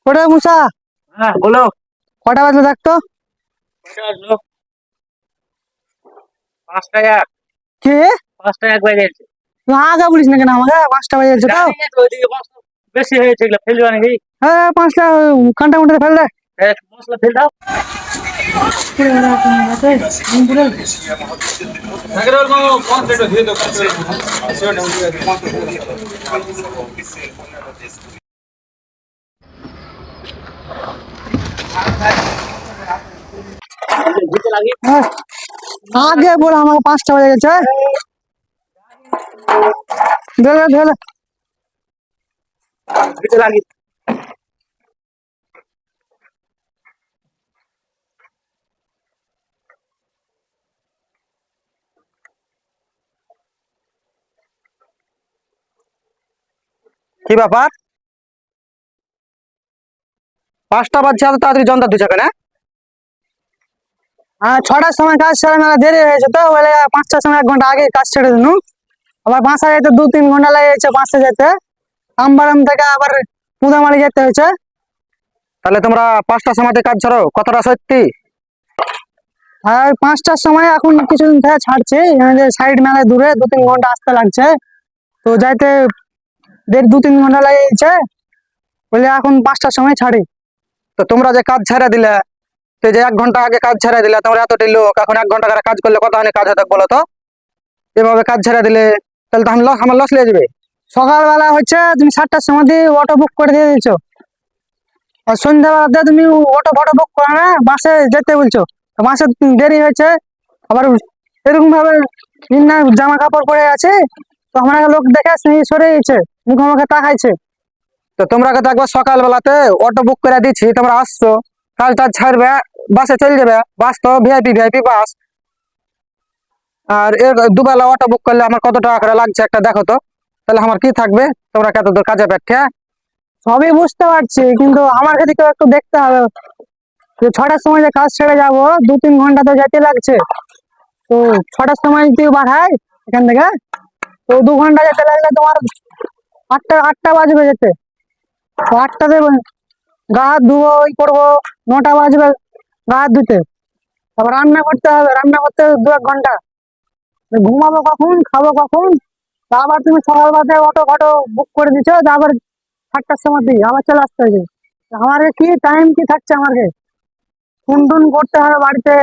কোথায় মুসা? হ্যাঁ বলো। কটা বাজলো দেখতো? কয়টা বাজলো? 5টা এক। কে? 5টা এক বাজে গেছে। তুই আগে বলিস না কেন আমাকে? 5টা বাজে যাচ্ছে তাও? জানি না তো, ওইদিকে মশলা বেশি হয়েছে, এগুলো ফেলবে নাকি? হ্যাঁ 5টা ঘন্টা মধ্যে ফেল দে। মশলা ফেল দাও। দিতে লাগি। হ্যাঁ, আগে বল আমাকে 5টা বাজে গেছে। ধরে ধরে দিতে লাগি। কি ব্যাপার? 5টা বাজছে এত তাড়াতাড়ি জনতা দুই কেন? হ্যাঁ 6টার সময় কাজ ছেড়ে মেলা দেরি হয়েছে তো বলে 5টার সময় 1 ঘন্টা আগে কাজ ছেড়ে দিনু। আবার বাসা যেতে 2-3 ঘন্টা লেগে গেছে বাসে যেতে। আমবারাম থেকে আবার মুদামারি যেতে হয়েছে। তাহলে তোমরা 5টার সময় কাজ ছাড়ো, কতটা সত্যি? হ্যাঁ 5টার সময় এখন কিছুদিন থেকে ছাড়ছে, সাইড মেলায় দূরে 2-3 ঘন্টা আসতে লাগছে। তো যাইতে 1.5-2-3 ঘন্টা লেগে গেছে বলে এখন 5টার সময় ছাড়ি। তো তোমরা যে কাজ ছেড়ে দিলে, তো যে 1 ঘন্টা আগে কাজ ছেড়ে দিলে, তোমরা এতটাই লোক, এখন 1 ঘন্টা করে কাজ করলে কতখানি কাজ হতো বলো তো? এভাবে কাজ ছেড়ে দিলে তাহলে তো আমার লস লেগে যাবে। সকালবেলা হচ্ছে তুমি 7টার সময় দিয়ে অটো বুক করে দিয়ে দিচ্ছ, আর সন্ধ্যাবেলাতে তুমি অটো ফটো বুক করে না বাসে যেতে বলছো। তো বাসে দেরি হয়েছে, আবার এরকম ভাবে না জামা কাপড় পরে আছে, তো আমার লোক দেখে সরে গেছে, মুখোমুখি তাকাইছে। তো তোমরা তো একবার সকালবেলাতে অটো বুক করে দিচ্ছি, তোমরা আসছো, কাল তার ছাড়বে, বাসে চলে যাবে। বাস তো ভিআইপি ভিআইপি বাস। আর এর দুবেলা অটো বুক করলে আমার কত টাকা করে লাগছে একটা দেখো তো, তাহলে আমার কি থাকবে? তোমরা কত দূর কাজে ব্যাখ্যা সবই বুঝতে পারছি, কিন্তু আমার দিকে একটু দেখতে হবে যে 6টার সময় যে কাজ ছেড়ে যাবো, 2-3 ঘন্টা তো যেতে লাগছে। তো 6টার সময় যদি বাড়াই এখান থেকে, তো 2 ঘন্টা যেতে লাগলে তোমার আটটা বাজবে যেতে। তো 8টাতে গা হাত ধুবো, ওই করবো, 9টা বাজবে গা হাত ধুতে। তারপর রান্না করতে হবে, রান্না করতে 2-1 ঘন্টা। ঘুমাবো কখন, খাবো কখন? তা আবার তুমি সকালবেলাতে অটো ফটো বুক করে দিচ্ছ, তা আবার 7টার সময় দিই আবার চলে আসতে হবে। আমার কি টাইম কি থাকছে? আমাকে ফোন টোন করতে হবে বাড়িতে,